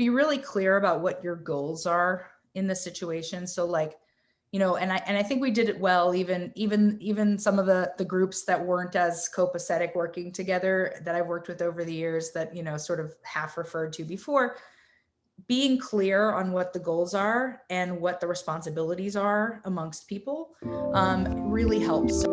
be really clear about what your goals are in the situation. So like, and I think we did it well, even some of the groups that weren't as copacetic working together that I've worked with over the years that, sort of half referred to before, being clear on what the goals are and what the responsibilities are amongst people really helps.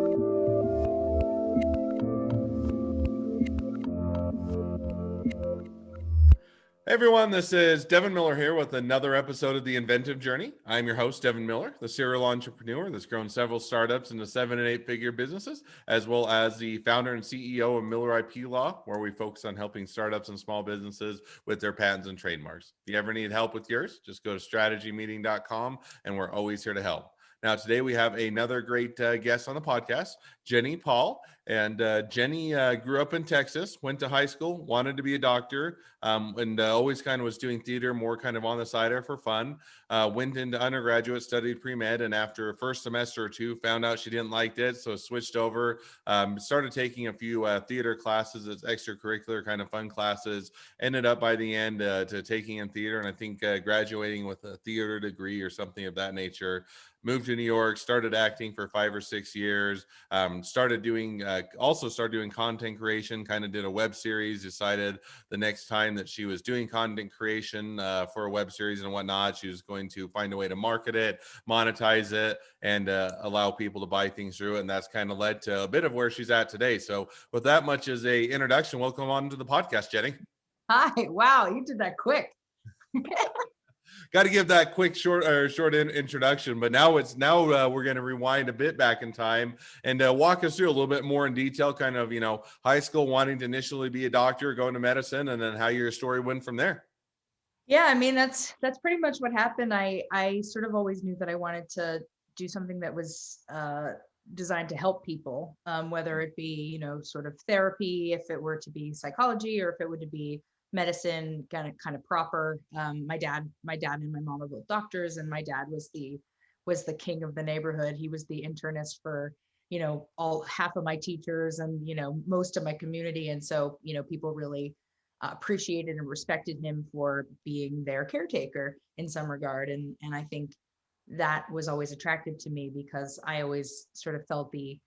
Hey everyone, this is Devin Miller here with another episode of the Inventive Journey. I'm your host, Devin Miller, the serial entrepreneur that's grown several startups into 7- and 8-figure businesses, as well as the founder and CEO of Miller IP Law, where we focus on helping startups and small businesses with their patents and trademarks. If you ever need help with yours, just go to strategymeeting.com and we're always here to help. Now, today we have another great guest on the podcast, Jenny Paul. And Jenny grew up in Texas, went to high school, wanted to be a doctor, and always kind of was doing theater more kind of on the side or for fun. Went into undergraduate, studied pre-med, and after a first semester or two, found out she didn't like it, so switched over, started taking a few theater classes as extracurricular kind of fun classes, ended up by the end to taking in theater, and I think graduating with a theater degree or something of that nature. Moved to New York, started acting for 5 or 6 years, started doing content creation, kind of did a web series, decided the next time that she was doing content creation for a web series and whatnot, she was going to find a way to market it, monetize it, and allow people to buy things through it. And that's kind of led to a bit of where she's at today. So with that much as a introduction, welcome on to the podcast, Jenny. Hi, wow, you did that quick. Got to give that quick short introduction, but now we're going to rewind a bit back in time and walk us through a little bit more in detail, kind of, high school, wanting to initially be a doctor, going to medicine, and then how your story went from there. Yeah, I mean, that's pretty much what happened. I sort of always knew that I wanted to do something that was designed to help people, whether it be, sort of therapy, if it were to be psychology, or if it were to be medicine, kind of proper. My dad and my mom are both doctors, and my dad was the king of the neighborhood. He was the internist for, all half of my teachers and, most of my community. And so, people really appreciated and respected him for being their caretaker in some regard. And I think that was always attractive to me because I always sort of felt the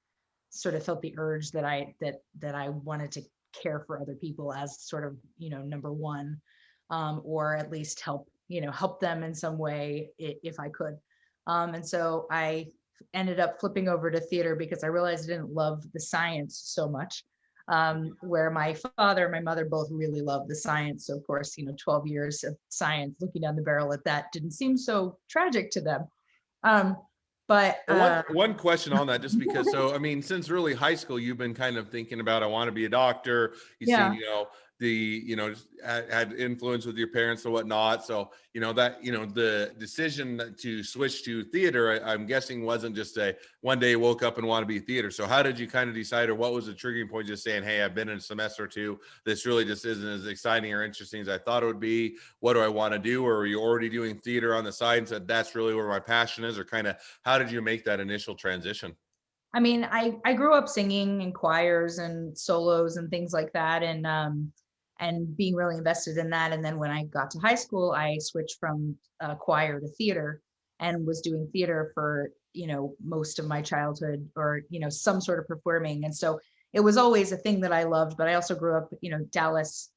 urge that I wanted to care for other people as sort of, number one, or at least help them in some way if I could. And so I ended up flipping over to theater because I realized I didn't love the science so much. Where my father and my mother both really loved the science. So of course, 12 years of science, looking down the barrel at that didn't seem so tragic to them. But one question on that, just because, so, I mean, since really high school, you've been kind of thinking about, I want to be a doctor. You've yeah. seen, had influence with your parents or whatnot. So, the decision to switch to theater, I'm guessing wasn't just one day woke up and want to be a theater. So how did you kind of decide, or what was the triggering point, just saying, hey, I've been in a semester or two, this really just isn't as exciting or interesting as I thought it would be. What do I want to do? Or are you already doing theater on the side and said, that's really where my passion is? Or kind of, how did you make that initial transition? I mean, I grew up singing in choirs and solos and things like that, and being really invested in that. And then when I got to high school, I switched from choir to theater and was doing theater for, most of my childhood, or, some sort of performing. And so it was always a thing that I loved, but I also grew up, Dallas,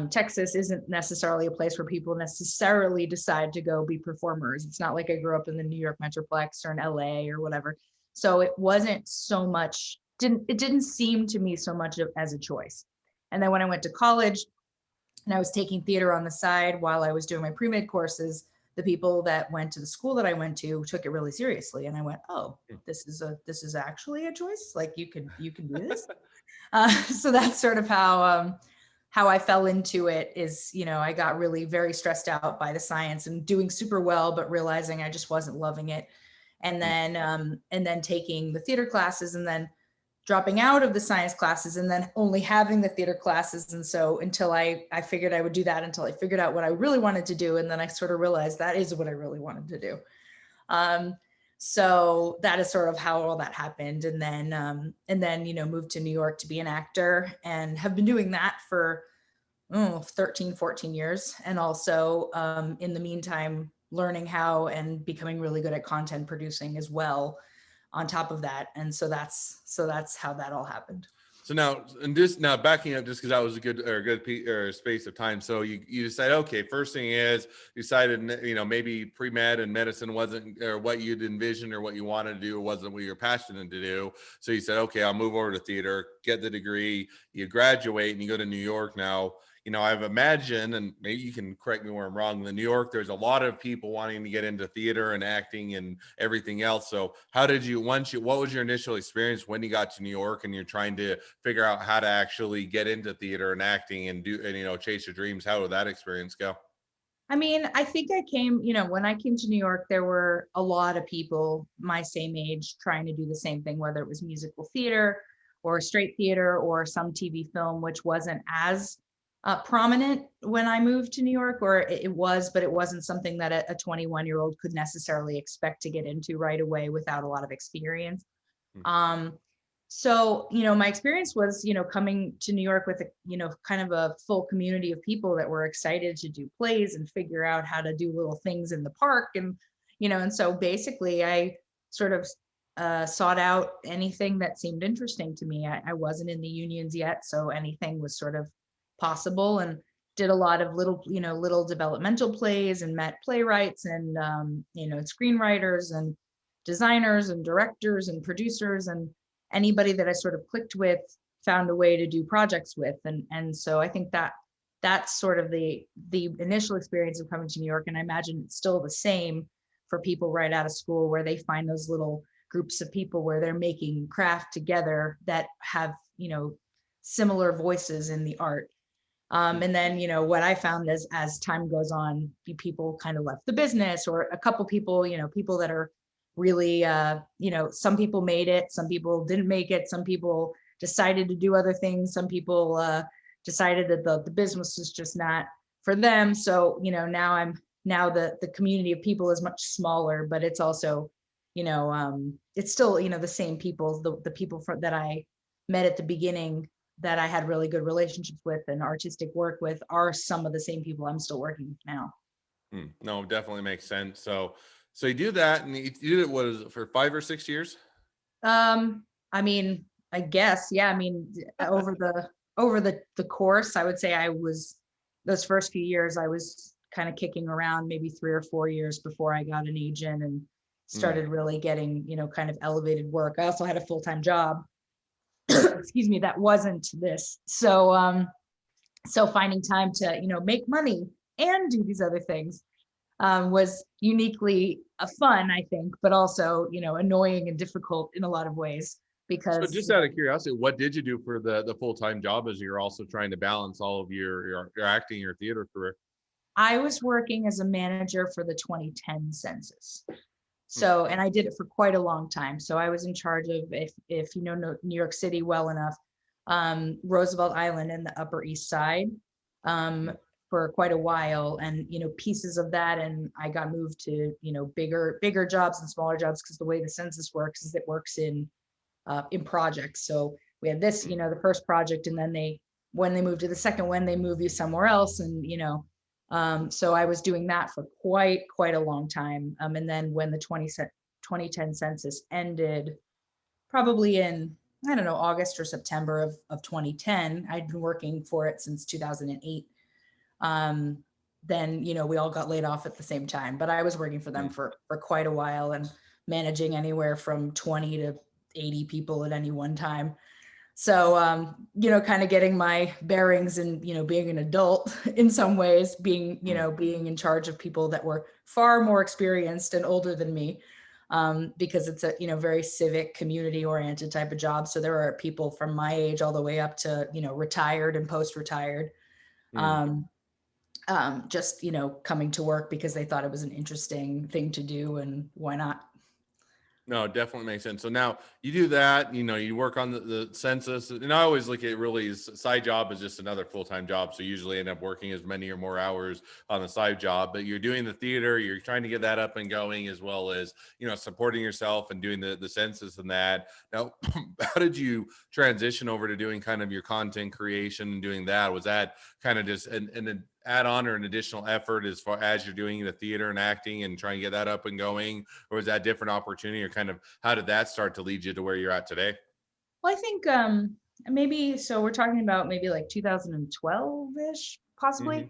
Texas isn't necessarily a place where people necessarily decide to go be performers. It's not like I grew up in the New York Metroplex or in LA or whatever. So it wasn't so much, it didn't seem to me so much as a choice. And then when I went to college and I was taking theater on the side while I was doing my pre-med courses, the people that went to the school that I went to took it really seriously. And I went, oh, this is actually a choice. Like you can do this. So that's sort of how I fell into it is, I got really very stressed out by the science and doing super well, but realizing I just wasn't loving it. And then taking the theater classes and then dropping out of the science classes and then only having the theater classes. And so until I figured I would do that until I figured out what I really wanted to do. And then I sort of realized that is what I really wanted to do. So that is sort of how all that happened. And then, moved to New York to be an actor and have been doing that for, 13, 14 years. And also in the meantime, learning how and becoming really good at content producing as well on top of that. And so that's how that all happened. So now, and just now backing up, just because that was a good space of time. So you decided, okay, first thing is you decided, maybe pre-med and medicine wasn't or what you'd envisioned or what you wanted to do, or wasn't what you're passionate to do. So you said, okay, I'll move over to theater, get the degree, you graduate, and you go to New York now. I've imagined, and maybe you can correct me where I'm wrong, in New York, there's a lot of people wanting to get into theater and acting and everything else. So how did you, what was your initial experience when you got to New York and you're trying to figure out how to actually get into theater and acting and chase your dreams? How did that experience go? I mean, I think when I came to New York, there were a lot of people my same age trying to do the same thing, whether it was musical theater or straight theater or some TV film, which wasn't as prominent when I moved to New York, or it was, but it wasn't something that a 21-year-old could necessarily expect to get into right away without a lot of experience. Hmm. So, my experience was, coming to New York with kind of a full community of people that were excited to do plays and figure out how to do little things in the park. And so basically I sort of sought out anything that seemed interesting to me. I wasn't in the unions yet, so anything was sort of possible, and did a lot of little developmental plays and met playwrights and, screenwriters and designers and directors and producers, and anybody that I sort of clicked with found a way to do projects with. And so I think that that's sort of the initial experience of coming to New York. And I imagine it's still the same for people right out of school, where they find those little groups of people where they're making craft together that have, similar voices in the art. And then, what I found as time goes on, people kind of left the business, or a couple people, people that are really, some people made it, some people didn't make it, some people decided to do other things, some people decided that the business was just not for them. So, now the community of people is much smaller, but it's also, it's still, the same people, the people that I met at the beginning that I had really good relationships with and artistic work with are some of the same people I'm still working with now. No, definitely makes sense. So you do that, and you did it, what is it, for 5 or 6 years? I mean, I guess, yeah. I mean, over the course, I would say those first few years, I was kind of kicking around, maybe 3 or 4 years before I got an agent and Mm. started really getting, kind of elevated work. I also had a full-time job, excuse me, that wasn't this. So finding time to, make money and do these other things was uniquely fun, I think, but also, annoying and difficult in a lot of ways So because, just out of curiosity, what did you do for the full-time job as you're also trying to balance all of your acting, your theater career? I was working as a manager for the 2010 census. Hmm. So, and I did it for quite a long time. So I was in charge of, if you know New York City well enough, Roosevelt Island and the Upper East Side, for quite a while, and pieces of that. And I got moved to bigger jobs and smaller jobs, because the way the census works is it works in projects. So we had this, Hmm. the first project, and then when they move to the second one, they move you somewhere else. And, so I was doing that for quite a long time. And then when the 2010 census ended, probably in, I don't know, August or September of 2010, I'd been working for it since 2008. Then, we all got laid off at the same time, but I was working for them Hmm. for quite a while, and managing anywhere from 20 to 80 people at any one time. So, kind of getting my bearings and, being an adult in some ways, Hmm. being in charge of people that were far more experienced and older than me, because it's a, very civic, community oriented type of job. So there are people from my age all the way up to, retired and post-retired, Hmm. um, just, coming to work because they thought it was an interesting thing to do, and why not? No, it definitely makes sense. So now you do that, you work on the census. And I always look at it really as side job is just another full-time job. So usually end up working as many or more hours on the side job, but you're doing the theater, you're trying to get that up and going as well as, supporting yourself and doing the census and that. Now, how did you transition over to doing kind of your content creation and doing that? Was that kind of just an add on or an additional effort as far as you're doing the theater and acting and trying to get that up and going? Or was that a different opportunity, or kind of how did that start to lead you to where you're at today? Well, I think maybe so we're talking about maybe like 2012-ish, Hmm. possibly.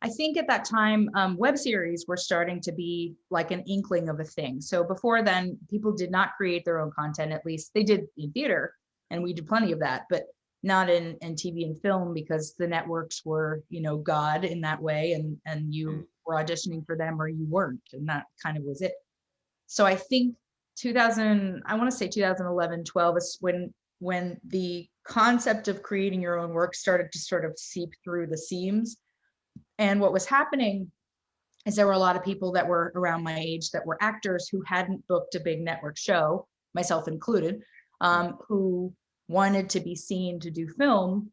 I think at that time, web series were starting to be like an inkling of a thing. So before then, people did not create their own content. At least they did in theater, and we did plenty of that, but not in TV and film, because the networks were, God in that way, and you were auditioning for them or you weren't, and that kind of was it. So I think 2000, I want to say 2011, 12 is when the concept of creating your own work started to sort of seep through the seams. And what was happening is there were a lot of people that were around my age that were actors who hadn't booked a big network show, myself included, who wanted to be seen to do film,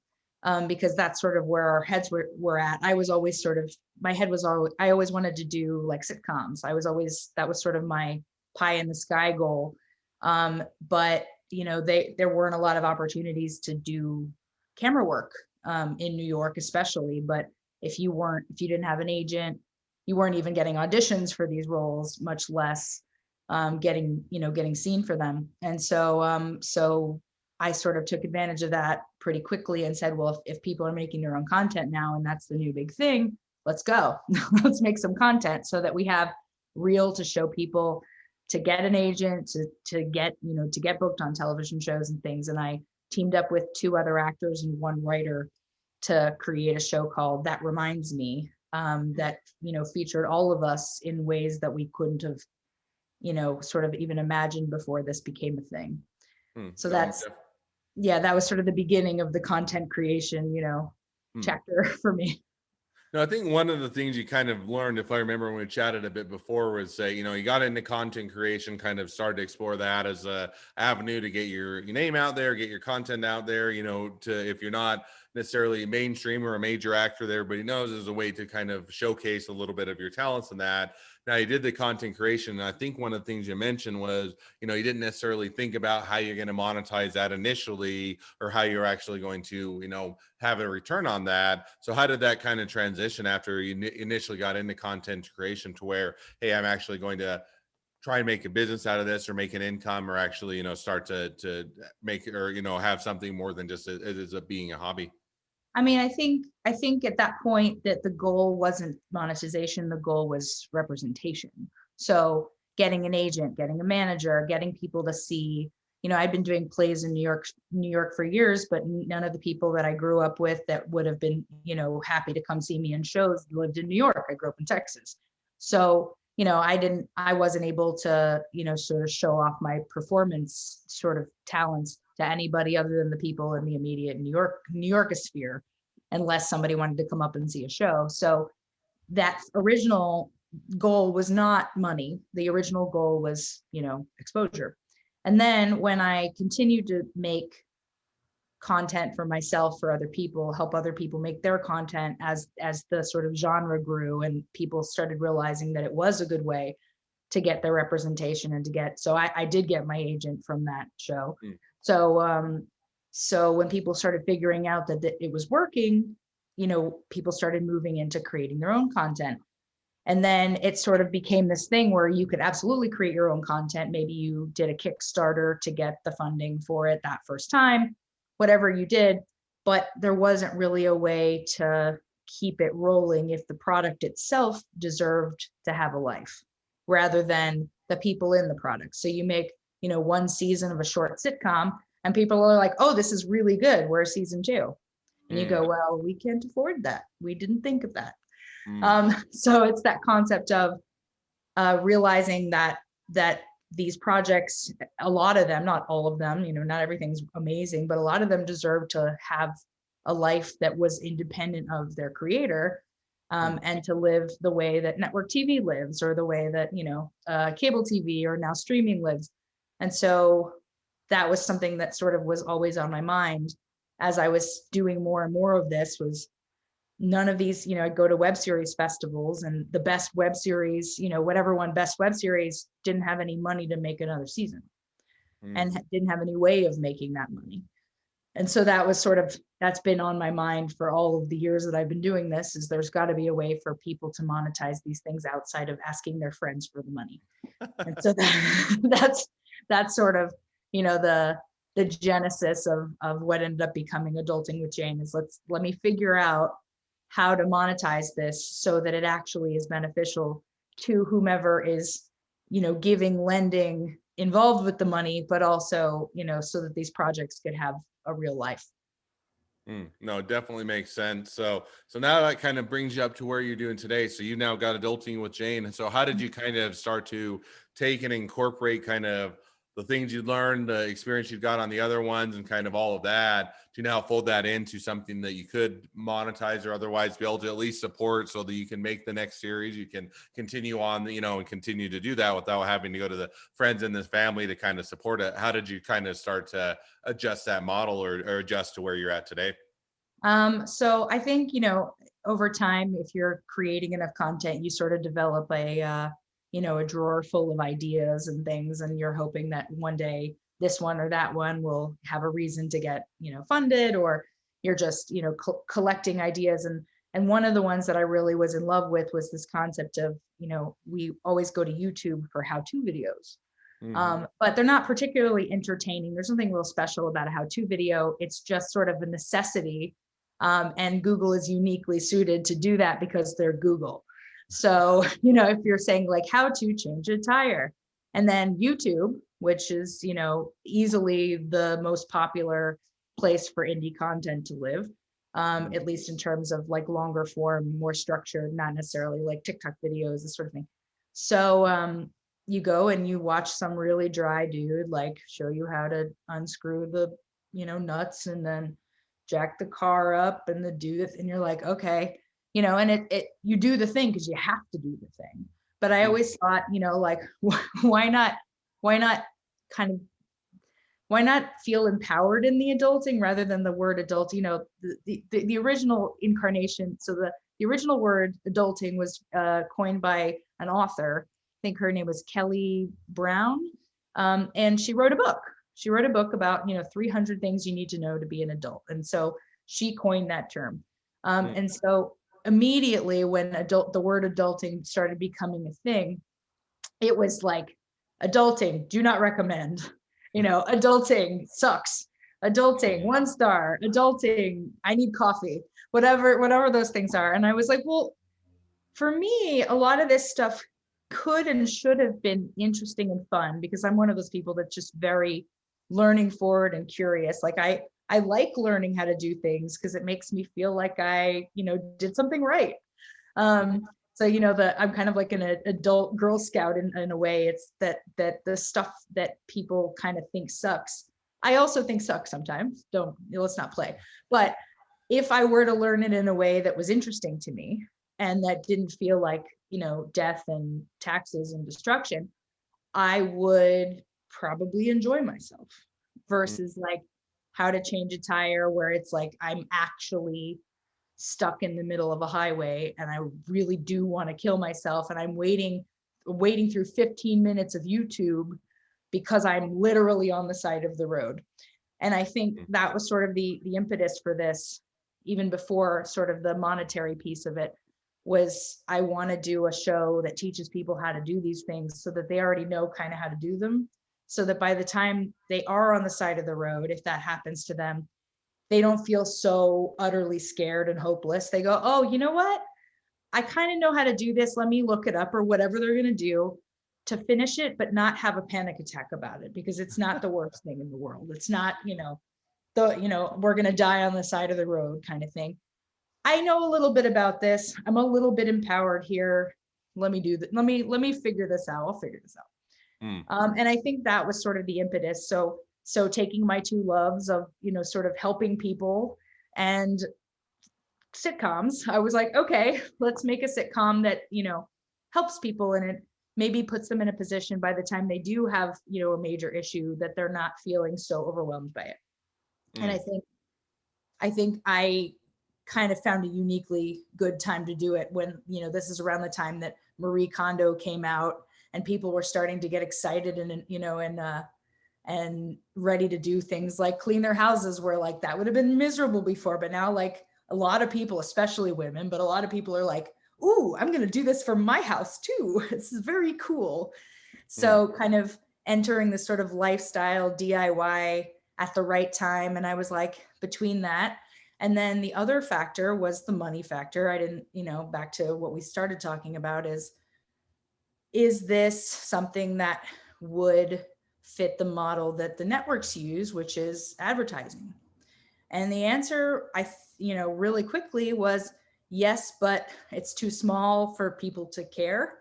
because that's sort of where our heads were at. I was always sort of, my head was always, I always wanted to do like sitcoms. I was always, that was sort of my pie in the sky goal. But there weren't a lot of opportunities to do camera work in New York, especially. But if you didn't have an agent, you weren't even getting auditions for these roles, much less getting seen for them. And so I sort of took advantage of that pretty quickly and said, well, if people are making their own content now and that's the new big thing, let's go. Let's make some content so that we have reel to show people, to get an agent, to get booked on television shows and things. And I teamed up with two other actors and one writer to create a show called That Reminds Me, that featured all of us in ways that we couldn't have sort of even imagined before this became a thing. So So I'm that's, yeah, that was sort of the beginning of the content creation hmm. chapter for me. No, I think one of the things you kind of learned, if I remember when we chatted a bit before, was say, you got into content creation, kind of started to explore that as a avenue to get your name out there, get your content out there, to, if you're not necessarily mainstream or a major actor that everybody knows, as a way to kind of showcase a little bit of your talents and that. Now you did the content creation. And I think one of the things you mentioned was, you didn't necessarily think about how you're going to monetize that initially, or how you're actually going to, have a return on that. So how did that kind of transition after you initially got into content creation to where, hey, I'm actually going to try and make a business out of this, or make an income, or actually, start to make it, or, have something more than just it is a being a hobby? I mean, I think at that point that the goal wasn't monetization, the goal was representation. So getting an agent, getting a manager, getting people to see, I'd been doing plays in New York for years, but none of the people that I grew up with that would have been, happy to come see me in shows lived in New York. I grew up in Texas. So, I wasn't able to, sort of show off my performance sort of talents to anybody other than the people in the immediate New Yorkosphere, unless somebody wanted to come up and see a show. So that original goal was not money. The original goal was, exposure. And then when I continued to make content for myself, for other people, help other people make their content, as the sort of genre grew and people started realizing that it was a good way to get their representation and to get, so I did get my agent from that show. Mm. So when people started figuring out that it was working, people started moving into creating their own content. And then it sort of became this thing where you could absolutely create your own content. Maybe you did a Kickstarter to get the funding for it that first time, whatever you did, but there wasn't really a way to keep it rolling if the product itself deserved to have a life rather than the people in the product. So you make, one season of a short sitcom and people are like, oh, this is really good. Where's season two? And you Mm. go, well, we can't afford that. We didn't think of that. Mm. So it's that concept of realizing that these projects, a lot of them, not all of them, not everything's amazing, but a lot of them deserve to have a life that was independent of their creator, Mm. and to live the way that network TV lives, or the way that cable TV or now streaming lives. And so that was something that sort of was always on my mind as I was doing more and more of this. Was none of these, I'd go to web series festivals, and the best web series, whatever won best web series, didn't have any money to make another season, Mm. and didn't have any way of making that money. And so that's been on my mind for all of the years that I've been doing this, is there's got to be a way for people to monetize these things outside of asking their friends for the money. And so that's sort of, the genesis of what ended up becoming Adulting with Jane. Is let me figure out how to monetize this so that it actually is beneficial to whomever is, giving, lending, involved with the money, but also, so that these projects could have a real life. No, it definitely makes sense. So now that kind of brings you up to where you're doing today. So you now got Adulting with Jane. And so how did you kind of start to take and incorporate kind of the things you learned, the experience you've got on the other ones, and kind of all of that to now fold that into something that you could monetize or otherwise be able to at least support, so that you can make the next series, you can continue on, and continue to do that without having to go to the friends in this family to kind of support it. How did you kind of start to adjust that model, or adjust to where you're at today? So I think, over time, if you're creating enough content, you sort of develop a drawer full of ideas and things, and you're hoping that one day this one or that one will have a reason to get, funded, or you're just, collecting ideas. And one of the ones that I really was in love with was this concept of, we always go to YouTube for how-to videos. Mm-hmm. But they're not particularly entertaining. There's something real special about a how-to video. It's just sort of a necessity. And Google is uniquely suited to do that because they're Google. So, if you're saying like how to change a tire, and then YouTube, which is, easily the most popular place for indie content to live, at least in terms of like longer form, more structured, not necessarily like TikTok videos, this sort of thing. So, you go and you watch some really dry dude like show you how to unscrew the, nuts, and then jack the car up and and you're like, okay, and it you do the thing because you have to do the thing. But I always thought, like, why not, why not kind of, why not feel empowered in the adulting rather than the word adult? The original incarnation. So the original word adulting was coined by an author. I think her name was Kelly Brown. And she wrote a book. She wrote a book about, 300 things you need to know to be an adult. And so she coined that term. And so immediately when the word adulting started becoming a thing, it was like, adulting, do not recommend, adulting sucks, adulting 1 star, adulting, I need coffee, whatever those things are. And I was like, well, for me, a lot of this stuff could and should have been interesting and fun, because I'm one of those people that's just very learning forward and curious. Like I like learning how to do things because it makes me feel like I, did something right. So, I'm kind of like an adult Girl Scout in a way. It's that the stuff that people kind of think sucks, I also think sucks sometimes. Let's not play. But if I were to learn it in a way that was interesting to me and that didn't feel like, death and taxes and destruction, I would probably enjoy myself, versus like how to change a tire, where it's like I'm actually stuck in the middle of a highway and I really do want to kill myself, and I'm waiting through 15 minutes of YouTube because I'm literally on the side of the road. And I think that was sort of the impetus for this, even before sort of the monetary piece of it, was I want to do a show that teaches people how to do these things so that they already know kind of how to do them, so that by the time they are on the side of the road, if that happens to them, they don't feel so utterly scared and hopeless. They go, oh, you know what? I kind of know how to do this. Let me look it up, or whatever they're going to do to finish it, but not have a panic attack about it, because it's not the worst thing in the world. It's not, we're going to die on the side of the road kind of thing. I know a little bit about this. I'm a little bit empowered here. Let me do that. Let me figure this out. I'll figure this out. And I think that was sort of the impetus. So taking my two loves of, sort of helping people and sitcoms, I was like, okay, let's make a sitcom that, helps people, and maybe puts them in a position by the time they do have, a major issue, that they're not feeling so overwhelmed by it. And Mm, I think I kind of found a uniquely good time to do it when, this is around the time that Marie Kondo came out and people were starting to get excited and ready to do things like clean their houses, where like that would have been miserable before. But now, like, a lot of people, especially women, but a lot of people are like, ooh, I'm going to do this for my house too. This is very cool. mm, So kind of entering this sort of lifestyle DIY at the right time. And I was like, between that. And then the other factor was the money factor. I didn't, back to what we started talking about, is this something that would fit the model that the networks use, which is advertising? And the answer, really quickly was yes, but it's too small for people to care.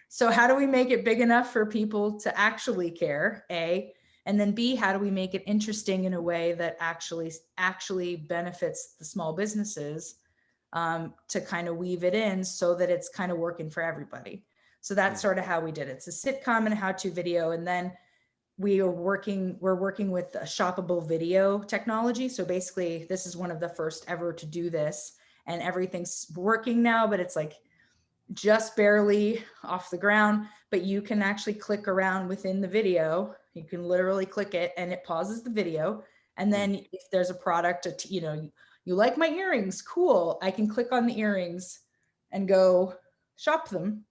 So how do we make it big enough for people to actually care? A, and then B, how do we make it interesting in a way that actually benefits the small businesses, to kind of weave it in so that it's kind of working for everybody. So that's mm, sort of how we did it. It's a sitcom and a how-to video, and then we're working with a shoppable video technology. So basically, this is one of the first ever to do this, and everything's working now, but it's like just barely off the ground. But you can actually click around within the video. You can literally click it and it pauses the video. And mm, then if there's a product, you like my earrings, cool, I can click on the earrings and go shop them,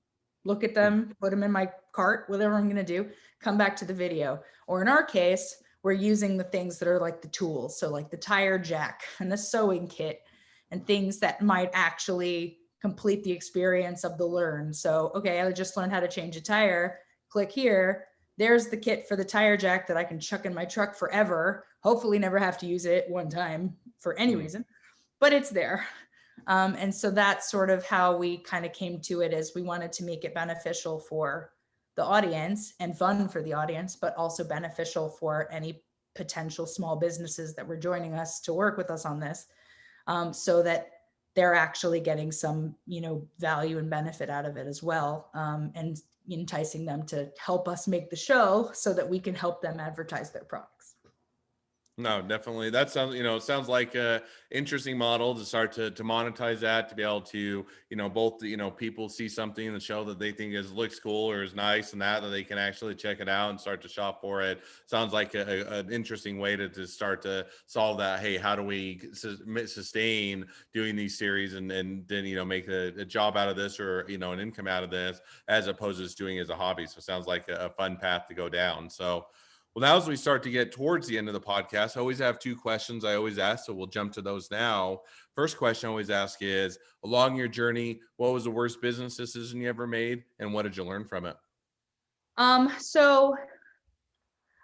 look at mm, them, put them in my cart, whatever I'm going to do, come back to the video. Or in our case, we're using the things that are like the tools. So like the tire jack and the sewing kit and things that might actually complete the experience of the learn. So, okay, I just learned how to change a tire. Click here. There's the kit for the tire jack that I can chuck in my truck forever. Hopefully never have to use it one time for any mm. reason, but it's there. And so that's sort of how we kind of came to it, is we wanted to make it beneficial for the audience and fun for the audience, but also beneficial for any potential small businesses that were joining us to work with us on this, so that they're actually getting some, value and benefit out of it as well, and enticing them to help us make the show so that we can help them advertise their products. No, definitely. That sounds, it sounds like a interesting model to start to monetize that, to be able to, both, people see something in the show that they think looks cool or is nice, and that they can actually check it out and start to shop for it. Sounds like an interesting way to start to solve that. Hey, how do we sustain doing these series and then, make a job out of this, or, an income out of this, as opposed to just doing it as a hobby. So it sounds like a fun path to go down. So, well, now as we start to get towards the end of the podcast, I always have two questions I always ask, so we'll jump to those now. First question I always ask is, along your journey, what was the worst business decision you ever made, and what did you learn from it? So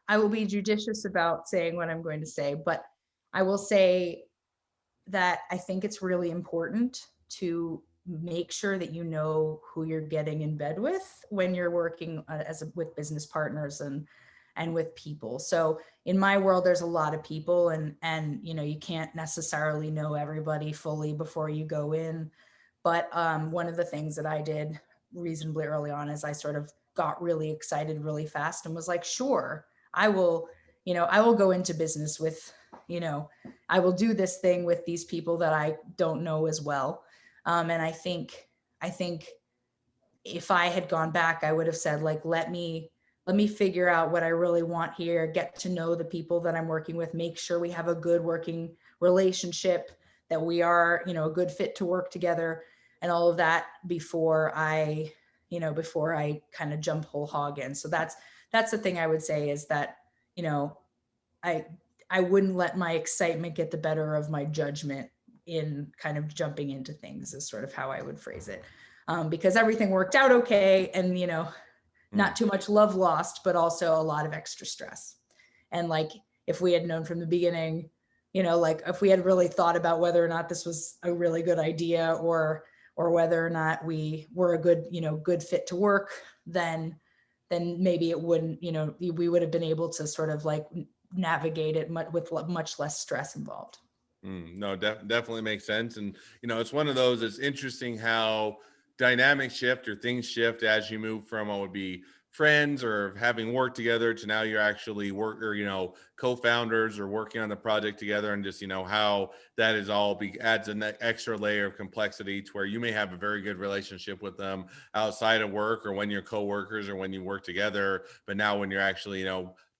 I will be judicious about saying what I'm going to say, but I will say that I think it's really important to make sure that you know who you're getting in bed with when you're working with business partners and with people. So in my world, there's a lot of people, and you can't necessarily know everybody fully before you go in. But one of the things that I did reasonably early on is I sort of got really excited really fast and was like, sure, I will, I will go into business with, I will do this thing with these people that I don't know as well. And I think if I had gone back, I would have said, like, let me figure out what I really want here, get to know the people that I'm working with, make sure we have a good working relationship, that we are, a good fit to work together, and all of that before I kind of jump whole hog in. So that's the thing I would say, is that, you know, I I wouldn't let my excitement get the better of my judgment in kind of jumping into things, is sort of how I would phrase it. Because everything worked out okay, and Mm, not too much love lost, but also a lot of extra stress. And like, if we had known from the beginning, like if we had really thought about whether or not this was a really good idea, or whether or not we were a good fit to work, then maybe it wouldn't, we would have been able to sort of like navigate it with much less stress involved. no, definitely makes sense. And, it's one of those, it's interesting how dynamic shift or things shift as you move from what would be friends or having worked together to now you're actually work or co-founders or working on the project together, and just how that is all adds an extra layer of complexity to where you may have a very good relationship with them outside of work or when you're co-workers or when you work together, but now when you're actually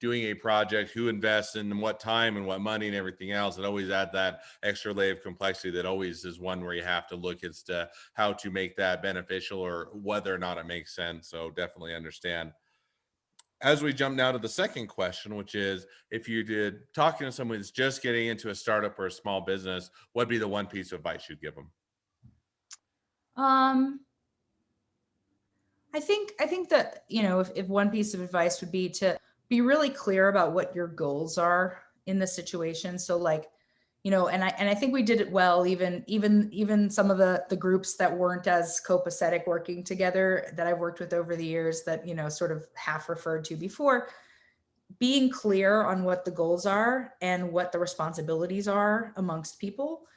doing a project, who invests in what time and what money and everything else, it always adds that extra layer of complexity that always is one where you have to look as to how to make that beneficial or whether or not it makes sense. So definitely understand. As we jump now to the second question, which is, if you did talking to someone who's just getting into a startup or a small business, what'd be the one piece of advice you'd give them? Um, I think that, if one piece of advice would be to be really clear about what your goals are in the situation. So like, and I think we did it well, even some of the groups that weren't as copacetic working together that I've worked with over the years that, sort of half referred to before, being clear on what the goals are and what the responsibilities are amongst people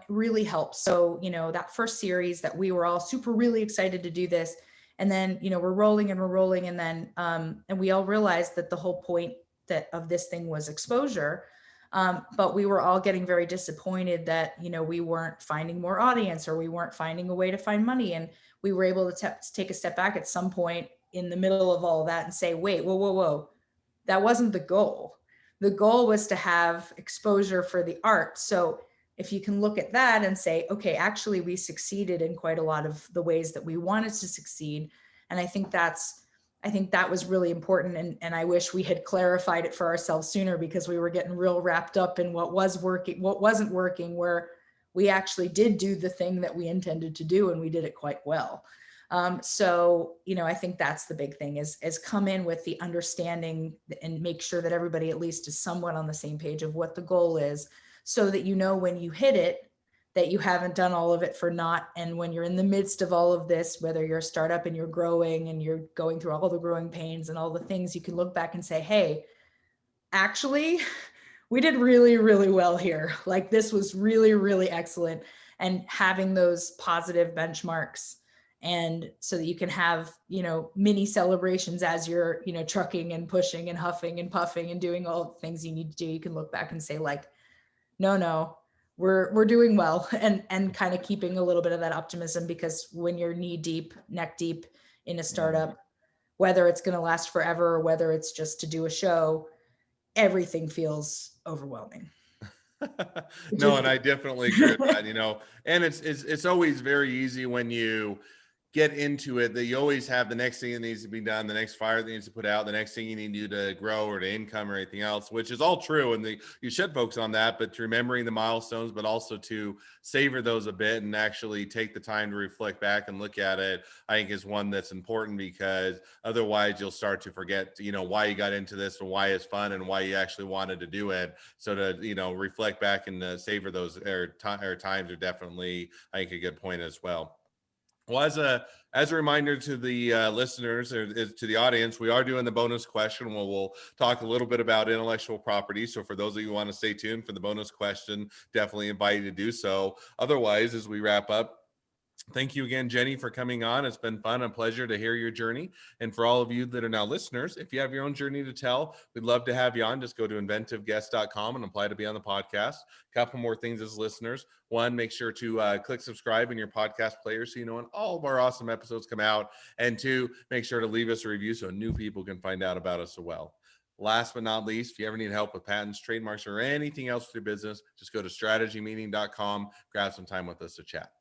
really helps. So, that first series that we were all super really excited to do this. And then, we're rolling and we're rolling. And then, and we all realized that the whole point of this thing was exposure. But we were all getting very disappointed that, we weren't finding more audience or we weren't finding a way to find money. And we were able to take a step back at some point in the middle of all of that and say, wait, whoa, whoa, whoa, that wasn't the goal. The goal was to have exposure for the art. So if you can look at that and say, okay, actually we succeeded in quite a lot of the ways that we wanted to succeed. And I think that was really important. And I wish we had clarified it for ourselves sooner, because we were getting real wrapped up in what was working, what wasn't working, where we actually did do the thing that we intended to do and we did it quite well. So, I think that's the big thing is come in with the understanding and make sure that everybody at least is somewhat on the same page of what the goal is, so that, when you hit it, that you haven't done all of it for naught. And when you're in the midst of all of this, whether you're a startup and you're growing and you're going through all the growing pains and all the things, you can look back and say, hey, actually, we did really, really well here. Like, this was really, really excellent. And having those positive benchmarks, and so that you can have, mini celebrations as you're, trucking and pushing and huffing and puffing and doing all the things you need to do. You can look back and say, like, no, we're doing well, and kind of keeping a little bit of that optimism, because when you're knee deep, neck deep in a startup, whether it's going to last forever or whether it's just to do a show, everything feels overwhelming. No, and I definitely agree with that. And it's always very easy when you get into it that you always have the next thing that needs to be done, the next fire that needs to put out, the next thing you need to do to grow or to income or anything else, which is all true. And you should focus on that, but remembering the milestones, but also to savor those a bit and actually take the time to reflect back and look at it, I think is one that's important, because otherwise you'll start to forget, why you got into this and why it's fun and why you actually wanted to do it. So to, reflect back and savor those times are definitely, I think, a good point as well. Well, as a reminder to the listeners or to the audience, we are doing the bonus question where we'll talk a little bit about intellectual property. So for those of you who want to stay tuned for the bonus question, definitely invite you to do so. Otherwise, as we wrap up, thank you again, Jenny, for coming on. It's been fun and pleasure to hear your journey. And for all of you that are now listeners, if you have your own journey to tell, we'd love to have you on. Just go to inventiveguest.com and apply to be on the podcast. A couple more things as listeners. One, make sure to click subscribe in your podcast player so you know when all of our awesome episodes come out. And two, make sure to leave us a review so new people can find out about us as well. Last but not least, if you ever need help with patents, trademarks, or anything else with your business, just go to strategymeeting.com, grab some time with us to chat.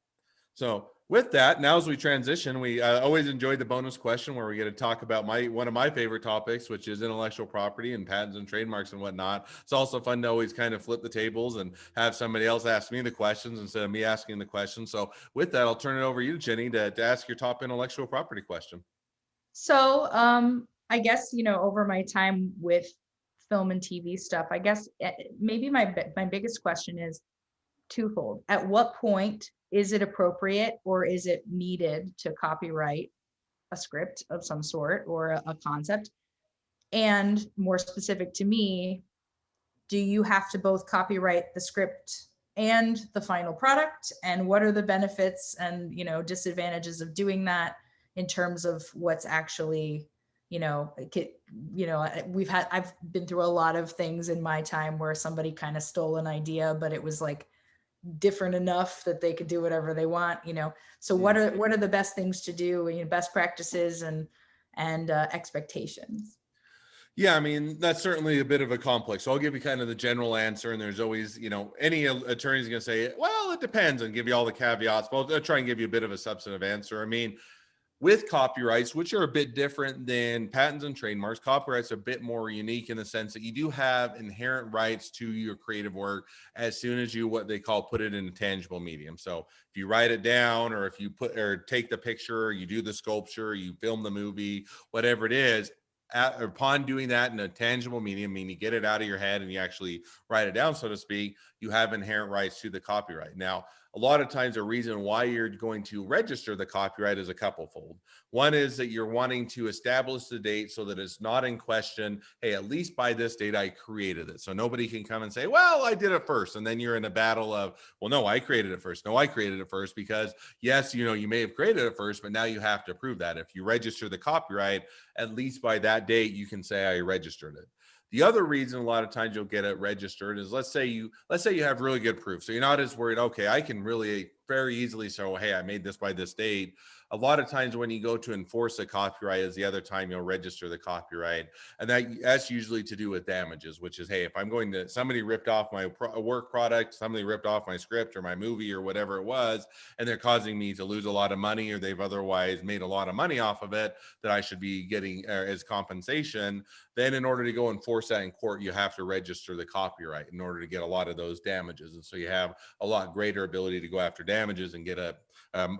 So with that, now as we transition, we always enjoyed the bonus question where we get to talk about one of my favorite topics, which is intellectual property and patents and trademarks and whatnot. It's also fun to always kind of flip the tables and have somebody else ask me the questions instead of me asking the questions. So with that, I'll turn it over to you, Jenny, to ask your top intellectual property question. So, I guess, over my time with film and TV stuff, I guess maybe my biggest question is twofold. At what point is it appropriate or is it needed to copyright a script of some sort or a concept? And more specific to me, do you have to both copyright the script and the final product, and what are the benefits and disadvantages of doing that in terms of what's actually, I've been through a lot of things in my time where somebody kind of stole an idea, but it was like different enough that they could do whatever they want. So Mm. what are the best things to do, best practices and expectations? Yeah, I mean, that's certainly a bit of a complex. So I'll give you kind of the general answer. And there's always, any attorney's going to say, well, it depends, and give you all the caveats. But I'll try and give you a bit of a substantive answer. I mean, with copyrights, which are a bit different than patents and trademarks, copyrights are a bit more unique in the sense that you do have inherent rights to your creative work as soon as you, what they call, put it in a tangible medium. So if you write it down, or if you put or take the picture, you do the sculpture, you film the movie, whatever it is, upon doing that in a tangible medium, meaning you get it out of your head and you actually write it down, so to speak, you have inherent rights to the copyright. Now, a lot of times the reason why you're going to register the copyright is a couple fold. One is that you're wanting to establish the date so that it's not in question, hey, at least by this date I created it. So nobody can come and say, well, I did it first. And then you're in a battle of, well, no, I created it first. No, I created it first. Because yes, you may have created it first, but now you have to prove that. If you register the copyright, at least by that date, you can say I registered it. The other reason a lot of times you'll get it registered is, let's say you have really good proof. So you're not as worried, okay, I can really very easily say, oh, hey, I made this by this date. A lot of times when you go to enforce a copyright is the other time you'll register the copyright. And that's usually to do with damages, which is, hey, if I'm going to, somebody ripped off my work product, somebody ripped off my script or my movie or whatever it was, and they're causing me to lose a lot of money, or they've otherwise made a lot of money off of it that I should be getting as compensation, then in order to go enforce that in court, you have to register the copyright in order to get a lot of those damages. And so you have a lot greater ability to go after damages and get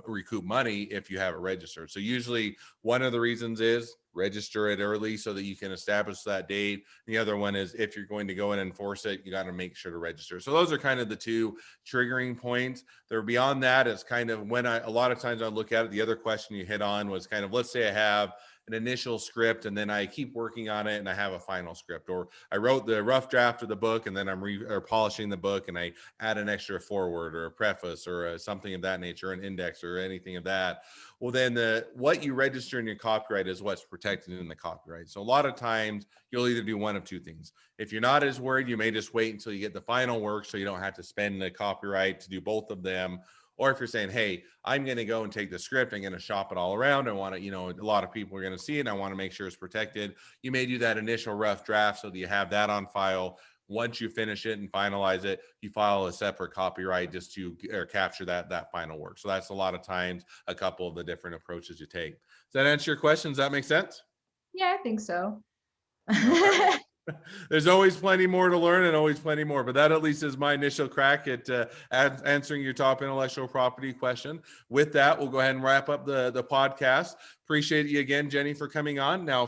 recoup money if you have it registered. So usually one of the reasons is register it early so that you can establish that date. The other one is, if you're going to go and enforce it, you got to make sure to register. So those are kind of the two triggering points. There, beyond that, is kind of when a lot of times I look at it, the other question you hit on was kind of, let's say I have an initial script and then I keep working on it and I have a final script, or I wrote the rough draft of the book and then I'm polishing the book and I add an extra foreword or a preface or something of that nature, an index or anything of that. Well, then what you register in your copyright is what's protected in the copyright. So a lot of times you'll either do one of two things. If you're not as worried, you may just wait until you get the final work so you don't have to spend the copyright to do both of them. Or if you're saying, hey, I'm going to go and take the script, I'm going to shop it all around, I want to, a lot of people are going to see it, and I want to make sure it's protected, you may do that initial rough draft so that you have that on file. Once you finish it and finalize it, you file a separate copyright just to capture that final work. So that's a lot of times a couple of the different approaches you take. Does that answer your question? Does that make sense? Yeah, I think so. All right. There's always plenty more to learn and always plenty more, but that at least is my initial crack at answering your top intellectual property question. With that, we'll go ahead and wrap up the podcast. Appreciate you again, Jenny, for coming on. Now,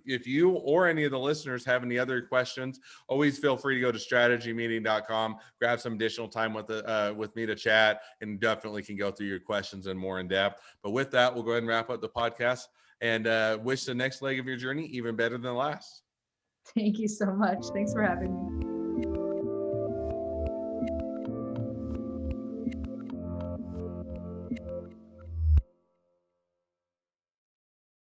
if you or any of the listeners have any other questions, always feel free to go to strategymeeting.com, grab some additional time with me to chat, and definitely can go through your questions and more in depth. But with that, we'll go ahead and wrap up the podcast, and wish the next leg of your journey even better than the last. Thank you so much. Thanks for having me.